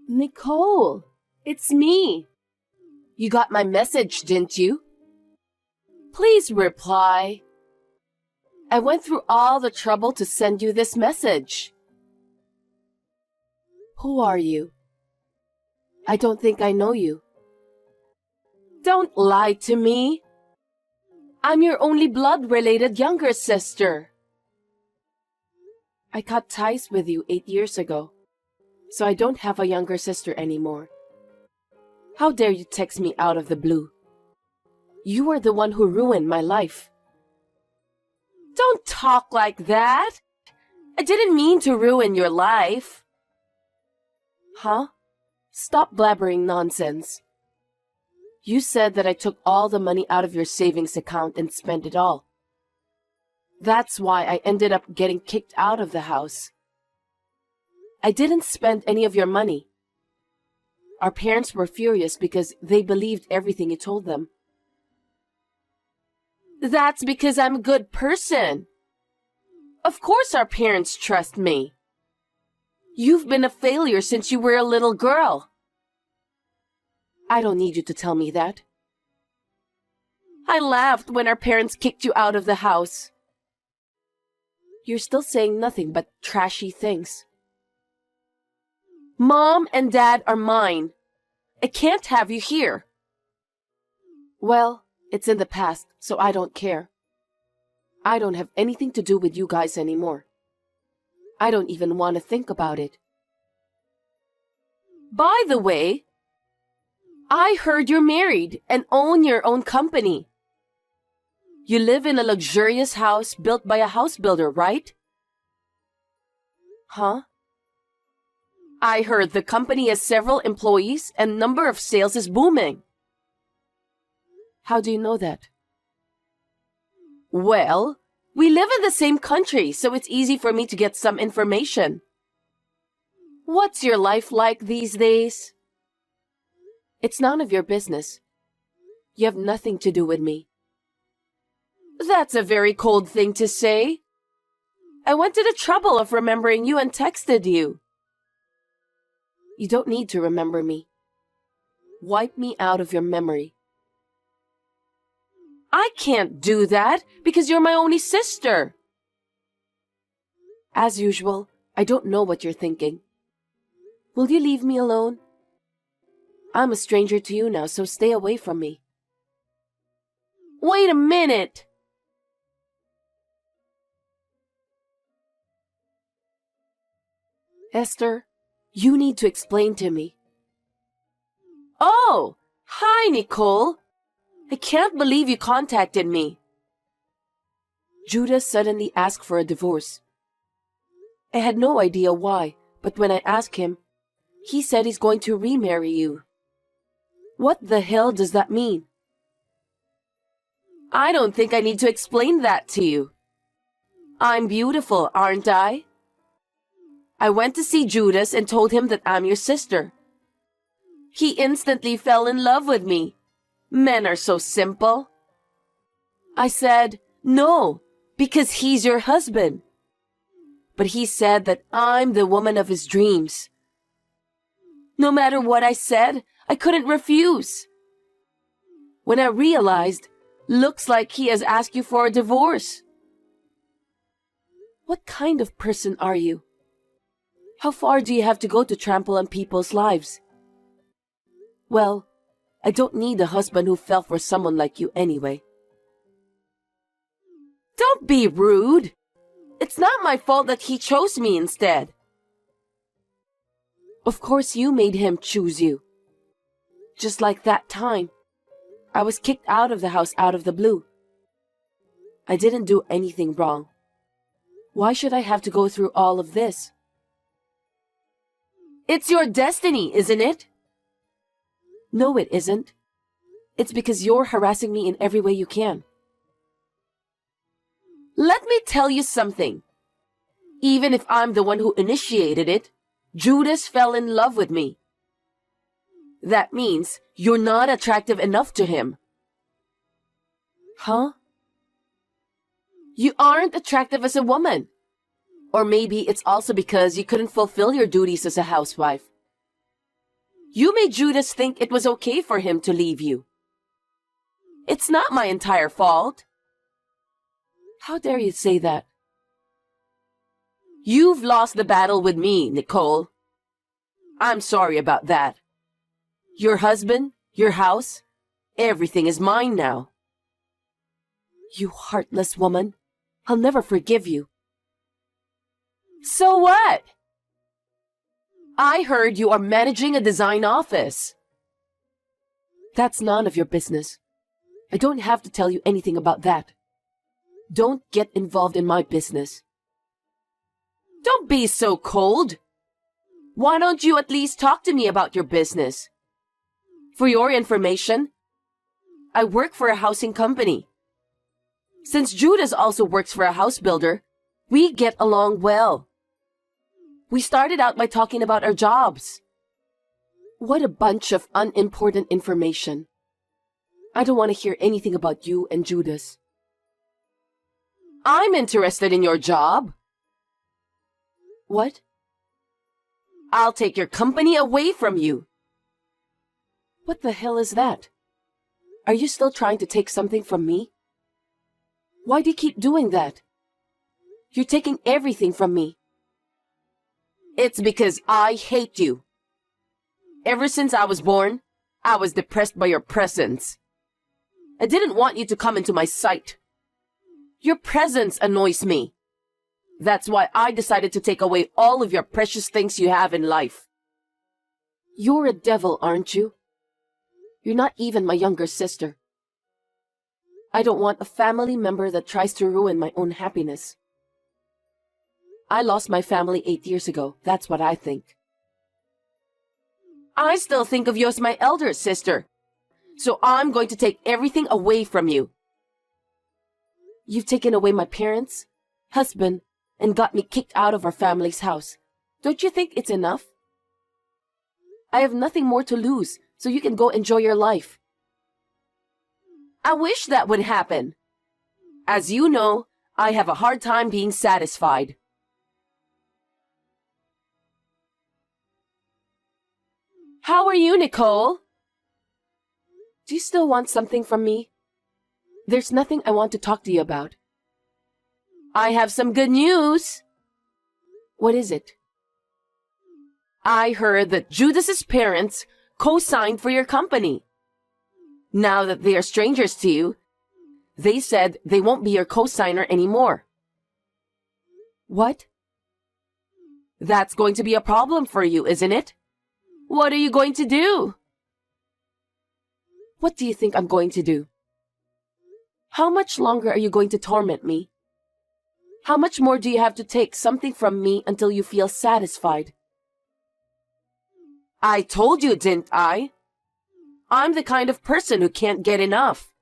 Nicole, it's me. You got my message, didn't you? Please reply. I went through all the trouble to send you this message. Who are you? I don't think I know you. Don't lie to me. I'm your only blood-related younger sister. I cut ties with you 8 years ago, so I don't have a younger sister anymore. How dare you text me out of the blue? You are the one who ruined my life. Don't talk like that. I didn't mean to ruin your life. Huh? Stop blabbering nonsense. You said that I took all the money out of your savings account and spent it all. That's why I ended up getting kicked out of the house. I didn't spend any of your money. Our parents were furious because they believed everything you told them. That's because I'm a good person. Of course our parents trust me. You've been a failure since you were a little girl. I don't need you to tell me that. I laughed when our parents kicked you out of the house. You're still saying nothing but trashy things. Mom and Dad are mine. I can't have you here. Well, it's in the past, so I don't care. I don't have anything to do with you guys anymore. I don't even want to think about it. By the way, I heard you're married and own your own company. You live in a luxurious house built by a house builder, right? Huh? I heard the company has several employees and number of sales is booming. How do you know that? Well, we live in the same country, so it's easy for me to get some information. What's your life like these days? It's none of your business. You have nothing to do with me. That's a very cold thing to say. I went to the trouble of remembering you and texted you. You don't need to remember me. Wipe me out of your memory. I can't do that because you're my only sister. As usual, I don't know what you're thinking. Will you leave me alone? I'm a stranger to you now, so stay away from me. Wait a minute! Esther, you need to explain to me. Oh, hi, Nicole. I can't believe you contacted me. Judas suddenly asked for a divorce. I had no idea why, but when I asked him, he said he's going to remarry you. What the hell does that mean? I don't think I need to explain that to you. I'm beautiful, aren't I? I went to see Judas and told him that I'm your sister. He instantly fell in love with me. Men are so simple. I said, no, because he's your husband. But he said that I'm the woman of his dreams. No matter what I said, I couldn't refuse. When I realized, looks like he has asked you for a divorce. What kind of person are you? How far do you have to go to trample on people's lives? Well, I don't need a husband who fell for someone like you anyway. Don't be rude. It's not my fault that he chose me instead. Of course you made him choose you. Just like that time. I was kicked out of the house out of the blue. I didn't do anything wrong. Why should I have to go through all of this? It's your destiny, isn't it? No, it isn't. It's because you're harassing me in every way you can. Let me tell you something. Even if I'm the one who initiated it, Judas fell in love with me. That means you're not attractive enough to him. Huh? You aren't attractive as a woman. Or maybe it's also because you couldn't fulfill your duties as a housewife. You made Judas think it was okay for him to leave you. It's not my entire fault. How dare you say that? You've lost the battle with me, Nicole. I'm sorry about that. Your husband, your house, everything is mine now. You heartless woman. I'll never forgive you. So what? I heard you are managing a design office. That's none of your business. I don't have to tell you anything about that. Don't get involved in my business. Don't be so cold. Why don't you at least talk to me about your business? For your information, I work for a housing company. Since Judas also works for a house builder, we get along well. We started out by talking about our jobs. What a bunch of unimportant information. I don't want to hear anything about you and Judas. I'm interested in your job. What? I'll take your company away from you. What the hell is that? Are you still trying to take something from me? Why do you keep doing that? You're taking everything from me. It's because I hate you. Ever since I was born, I was depressed by your presence. I didn't want you to come into my sight. Your presence annoys me. That's why I decided to take away all of your precious things you have in life. You're a devil, aren't you? You're not even my younger sister. I don't want a family member that tries to ruin my own happiness. I lost my family 8 years ago. That's what I think. I still think of you as my elder sister. So I'm going to take everything away from you. You've taken away my parents, husband, and got me kicked out of our family's house. Don't you think it's enough? I have nothing more to lose, so you can go enjoy your life. I wish that would happen. As you know, I have a hard time being satisfied. How are you, Nicole? Do you still want something from me? There's nothing I want to talk to you about. I have some good news. What is it? I heard that Judas's parents co-signed for your company. Now that they are strangers to you, they said they won't be your co-signer anymore. What? That's going to be a problem for you, isn't it? What are you going to do? What do you think I'm going to do? How much longer are you going to torment me? How much more do you have to take something from me until you feel satisfied? I told you, didn't I? I'm the kind of person who can't get enough.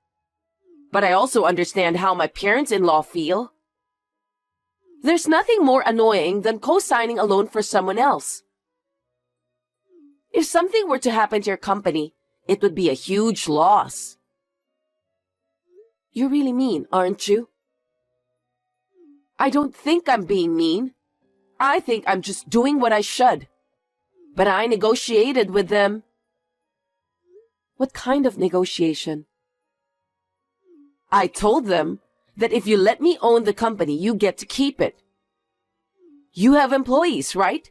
But I also understand how my parents-in-law feel. There's nothing more annoying than co-signing a loan for someone else. If something were to happen to your company, it would be a huge loss. You're really mean, aren't you? I don't think I'm being mean. I think I'm just doing what I should. But I negotiated with them. What kind of negotiation? I told them that if you let me own the company, you get to keep it. You have employees, right?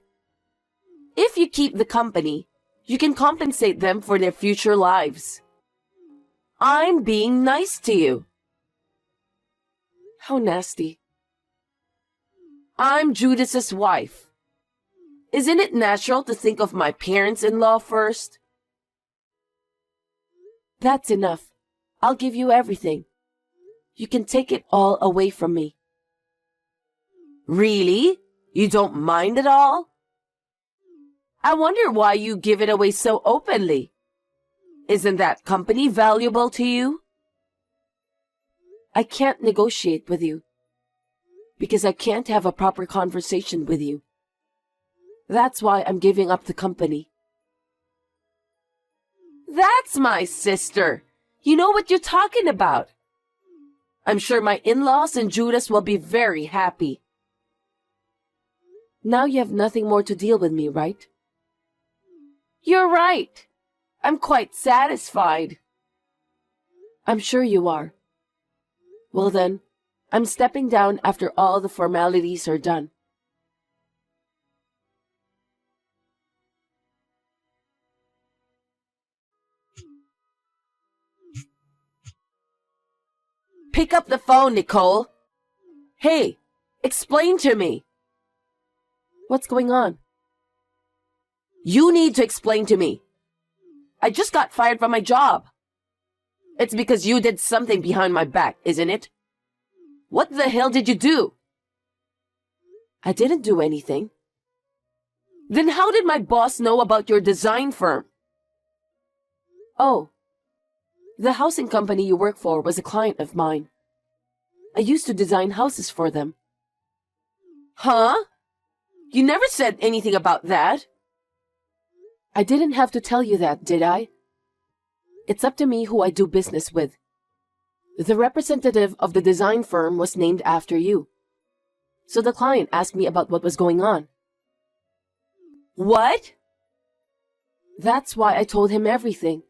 If you keep the company, you can compensate them for their future lives. I'm being nice to you. How nasty. I'm Judas's wife. Isn't it natural to think of my parents-in-law first? That's enough. I'll give you everything. You can take it all away from me. Really? You don't mind at all? I wonder why you give it away so openly. Isn't that company valuable to you? I can't negotiate with you because I can't have a proper conversation with you. That's why I'm giving up the company. That's my sister. You know what you're talking about. I'm sure my in-laws and Judas will be very happy. Now you have nothing more to deal with me, right? You're right. I'm quite satisfied. I'm sure you are. Well then, I'm stepping down after all the formalities are done. Pick up the phone, Nicole. Hey, explain to me. What's going on? You need to explain to me. I just got fired from my job. It's because you did something behind my back, isn't it? What the hell did you do? I didn't do anything. Then how did my boss know about your design firm? Oh, the housing company you work for was a client of mine. I used to design houses for them. Huh? You never said anything about that. I didn't have to tell you that, did I? It's up to me who I do business with. The representative of the design firm was named after you. So the client asked me about what was going on. What? That's why I told him everything.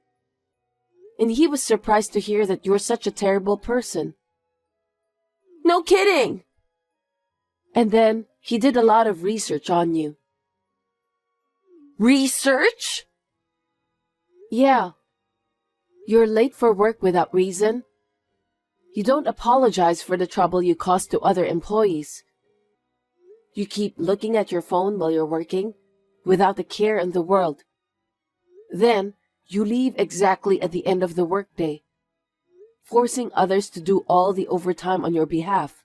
And he was surprised to hear that you're such a terrible person. No kidding! And then he did a lot of research on you. Research? Yeah. You're late for work without reason. You don't apologize for the trouble you caused to other employees. You keep looking at your phone while you're working, without a care in the world. Then, you leave exactly at the end of the workday, forcing others to do all the overtime on your behalf.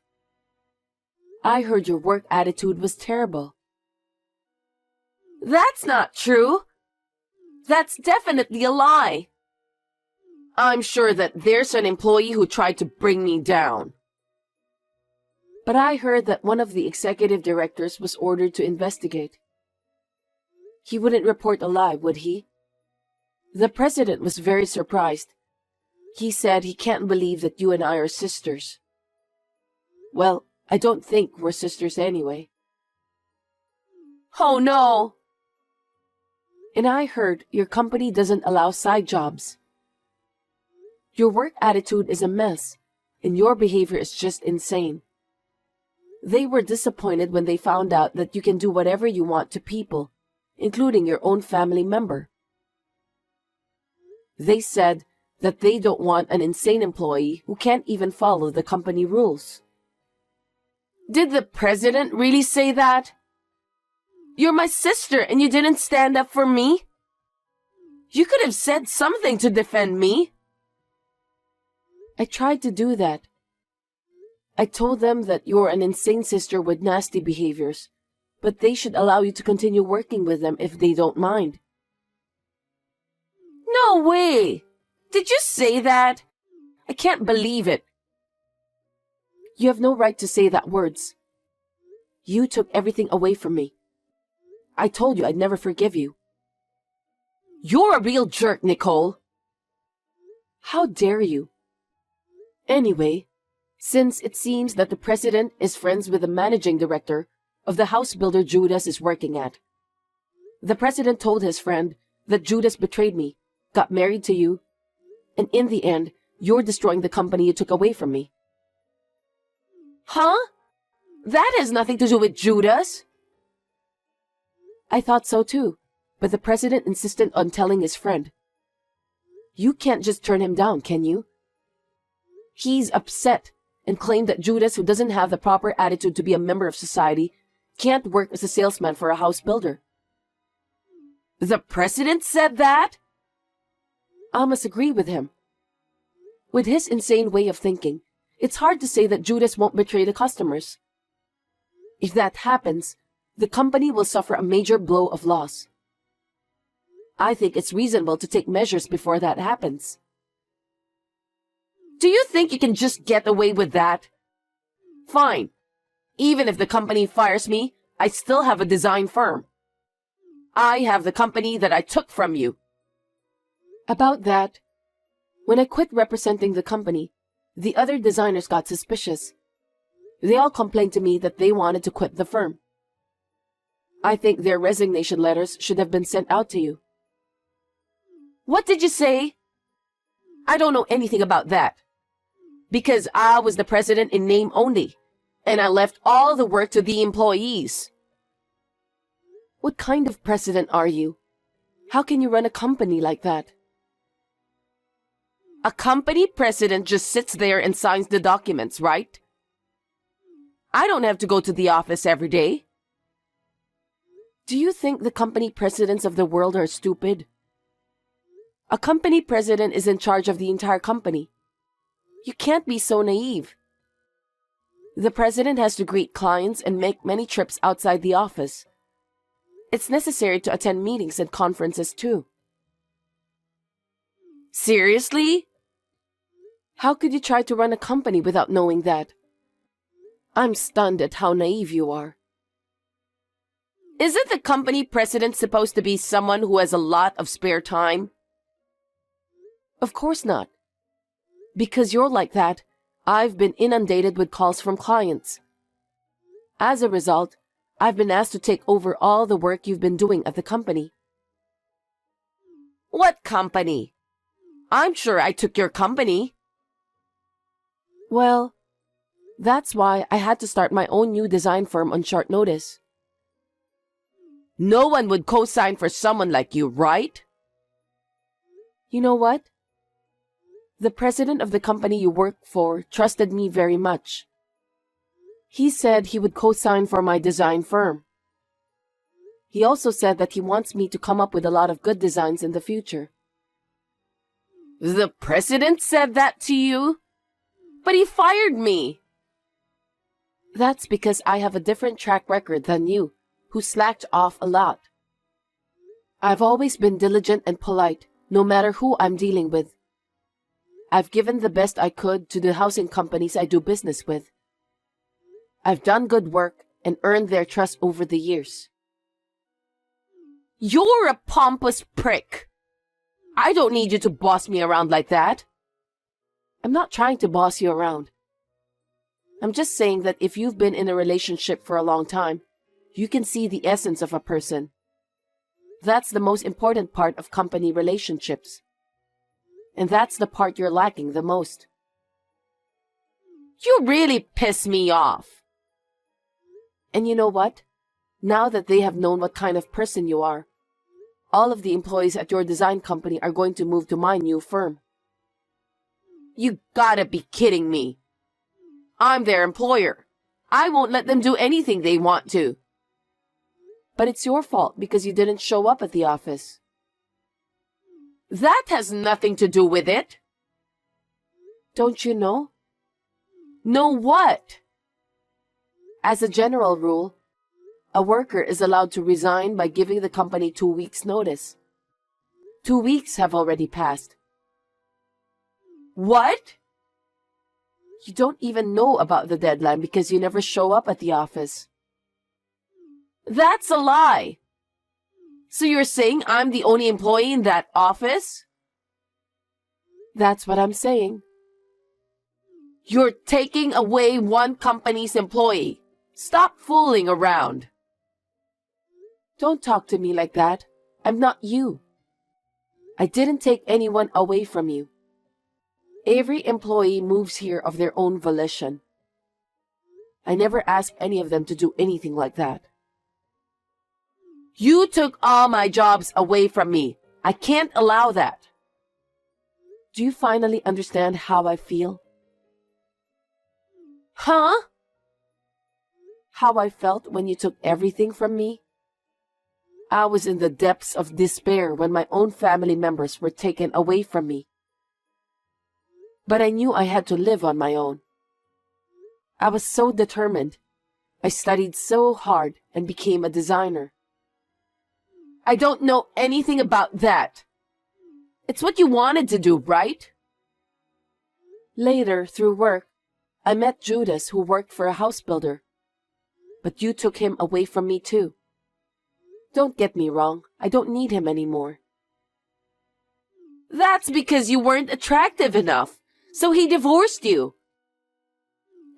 I heard your work attitude was terrible. That's not true. That's definitely a lie. I'm sure that there's an employee who tried to bring me down. But I heard that one of the executive directors was ordered to investigate. He wouldn't report a lie, would he? The president was very surprised. He said he can't believe that you and I are sisters. Well, I don't think we're sisters anyway. Oh no! And I heard your company doesn't allow side jobs. Your work attitude is a mess, and your behavior is just insane. They were disappointed when they found out that you can do whatever you want to people, including your own family member. They said that they don't want an insane employee who can't even follow the company rules. Did the president really say that? You're my sister and you didn't stand up for me? You could have said something to defend me. I tried to do that. I told them that you're an insane sister with nasty behaviors, but they should allow you to continue working with them if they don't mind. No way! Did you say that? I can't believe it. You have no right to say that words. You took everything away from me. I told you I'd never forgive you. You're a real jerk, Nicole. How dare you? Anyway, since it seems that the president is friends with the managing director of the house builder Judas is working at, the president told his friend that Judas betrayed me, got married to you, and in the end, you're destroying the company you took away from me. Huh? That has nothing to do with Judas. I thought so too, but the president insisted on telling his friend. You can't just turn him down, can you? He's upset and claimed that Judas, who doesn't have the proper attitude to be a member of society, can't work as a salesman for a house builder. The president said that? I must agree with him. With his insane way of thinking, it's hard to say that Judas won't betray the customers. If that happens, the company will suffer a major blow of loss. I think it's reasonable to take measures before that happens. Do you think you can just get away with that? Fine. Even if the company fires me, I still have a design firm. I have the company that I took from you. About that, when I quit representing the company, the other designers got suspicious. They all complained to me that they wanted to quit the firm. I think their resignation letters should have been sent out to you. What did you say? I don't know anything about that. Because I was the president in name only, and I left all the work to the employees. What kind of president are you? How can you run a company like that? A company president just sits there and signs the documents, right? I don't have to go to the office every day. Do you think the company presidents of the world are stupid? A company president is in charge of the entire company. You can't be so naive. The president has to greet clients and make many trips outside the office. It's necessary to attend meetings and conferences too. Seriously? How could you try to run a company without knowing that? I'm stunned at how naive you are. Isn't the company president supposed to be someone who has a lot of spare time? Of course not. Because you're like that, I've been inundated with calls from clients. As a result, I've been asked to take over all the work you've been doing at the company. What company? I'm sure I took your company. Well, that's why I had to start my own new design firm on short notice. No one would co-sign for someone like you, right? You know what? The president of the company you work for trusted me very much. He said he would co-sign for my design firm. He also said that he wants me to come up with a lot of good designs in the future. The president said that to you? But he fired me. That's because I have a different track record than you, who slacked off a lot. I've always been diligent and polite, no matter who I'm dealing with. I've given the best I could to the housing companies I do business with. I've done good work and earned their trust over the years. You're a pompous prick. I don't need you to boss me around like that. I'm not trying to boss you around. I'm just saying that if you've been in a relationship for a long time, you can see the essence of a person. That's the most important part of company relationships. And that's the part you're lacking the most. You really piss me off. And you know what? Now that they have known what kind of person you are, all of the employees at your design company are going to move to my new firm. You gotta be kidding me. I'm their employer. I won't let them do anything they want to. But it's your fault because you didn't show up at the office. That has nothing to do with it. Don't you know? Know what? As a general rule, a worker is allowed to resign by giving the company 2 weeks' notice. 2 weeks have already passed. What? You don't even know about the deadline because you never show up at the office. That's a lie. So you're saying I'm the only employee in that office? That's what I'm saying. You're taking away one company's employee. Stop fooling around. Don't talk to me like that. I'm not you. I didn't take anyone away from you. Every employee moves here of their own volition. I never asked any of them to do anything like that. You took all my jobs away from me. I can't allow that. Do you finally understand how I feel? Huh? How I felt when you took everything from me? I was in the depths of despair when my own family members were taken away from me. But I knew I had to live on my own. I was so determined. I studied so hard and became a designer. I don't know anything about that. It's what you wanted to do, right? Later, through work, I met Judas, who worked for a house builder. But you took him away from me too. Don't get me wrong, I don't need him anymore. That's because you weren't attractive enough, so he divorced you.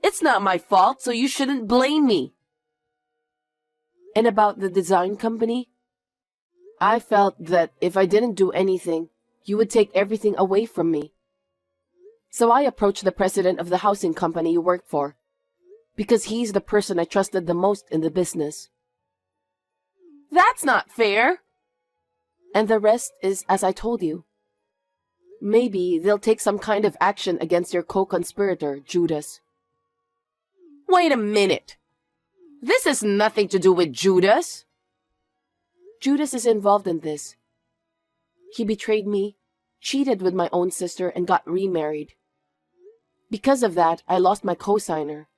It's not my fault, so you shouldn't blame me. And about the design company? I felt that if I didn't do anything, you would take everything away from me. So I approached the president of the housing company you work for, because he's the person I trusted the most in the business. That's not fair. And the rest is as I told you. Maybe they'll take some kind of action against your co-conspirator, Judas. Wait a minute. This has nothing to do with Judas. Judas is involved in this. He betrayed me, cheated with my own sister, and got remarried. Because of that, I lost my co-signer.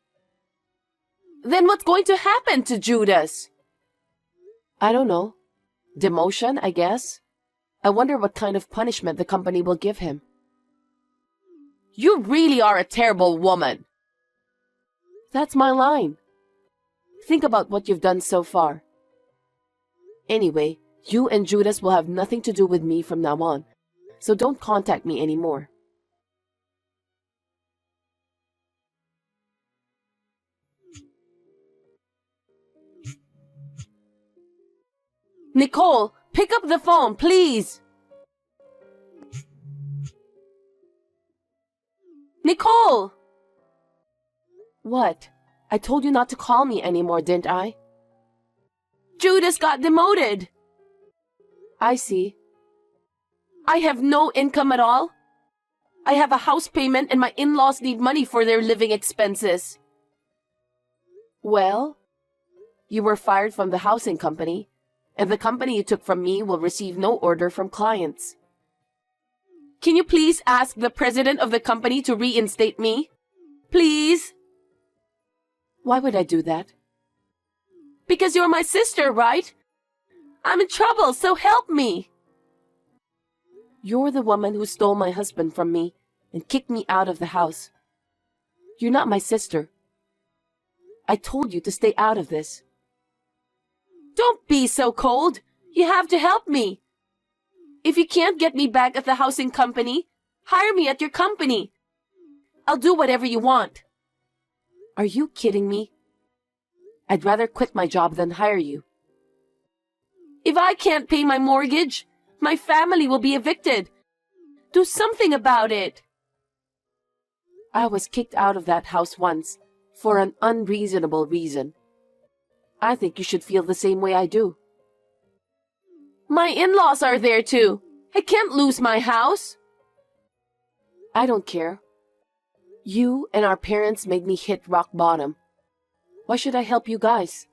Then what's going to happen to Judas? I don't know. Demotion, I guess. I wonder what kind of punishment the company will give him. You really are a terrible woman. That's my line. Think about what you've done so far. Anyway, you and Judas will have nothing to do with me from now on, so don't contact me anymore. Nicole, pick up the phone, please! Nicole! What? I told you not to call me anymore, didn't I? Judas got demoted! I see. I have no income at all. I have a house payment and my in-laws need money for their living expenses. Well, you were fired from the housing company, and the company you took from me will receive no order from clients. Can you please ask the president of the company to reinstate me? Please? Why would I do that? Because you're my sister, right? I'm in trouble, so help me. You're the woman who stole my husband from me and kicked me out of the house. You're not my sister. I told you to stay out of this. Don't be so cold. You have to help me. If you can't get me back at the housing company, hire me at your company. I'll do whatever you want. Are you kidding me? I'd rather quit my job than hire you. If I can't pay my mortgage, my family will be evicted. Do something about it. I was kicked out of that house once for an unreasonable reason. I think you should feel the same way I do. My in-laws are there too. I can't lose my house. I don't care. You and our parents made me hit rock bottom. Why should I help you guys?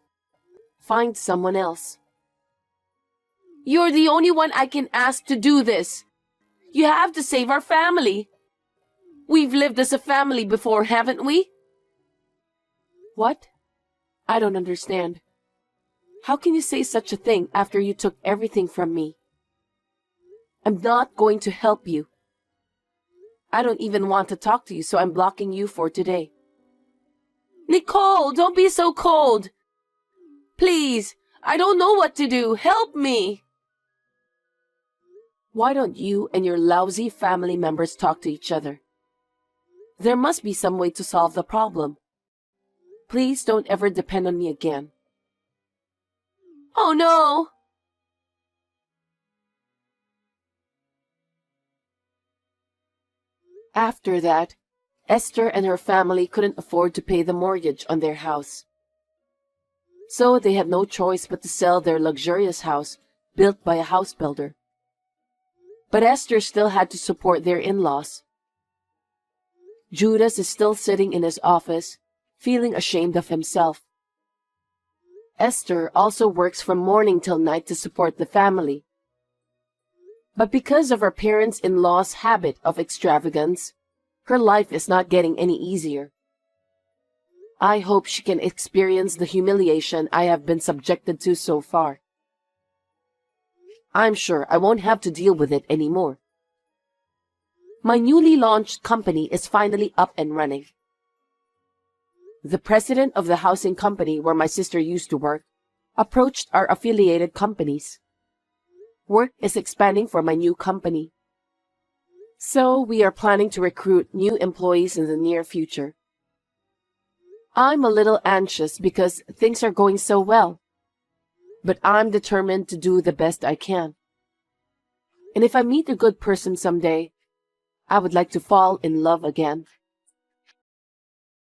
Find someone else. You're the only one I can ask to do this. You have to save our family. We've lived as a family before, haven't we? What? I don't understand. How can you say such a thing after you took everything from me? I'm not going to help you. I don't even want to talk to you, so I'm blocking you for today. Nicole, don't be so cold. Please, I don't know what to do. Help me. Why don't you and your lousy family members talk to each other? There must be some way to solve the problem. Please don't ever depend on me again. Oh no! After that, Esther and her family couldn't afford to pay the mortgage on their house. So they had no choice but to sell their luxurious house built by a house builder. But Esther still had to support their in-laws. Judas is still sitting in his office, feeling ashamed of himself. Esther also works from morning till night to support the family. But because of her parents-in-law's habit of extravagance, her life is not getting any easier. I hope she can experience the humiliation I have been subjected to so far. I'm sure I won't have to deal with it anymore. My newly launched company is finally up and running. The president of the housing company where my sister used to work approached our affiliated companies. Work is expanding for my new company. So we are planning to recruit new employees in the near future. I'm a little anxious because things are going so well, but I'm determined to do the best I can. And if I meet a good person someday, I would like to fall in love again.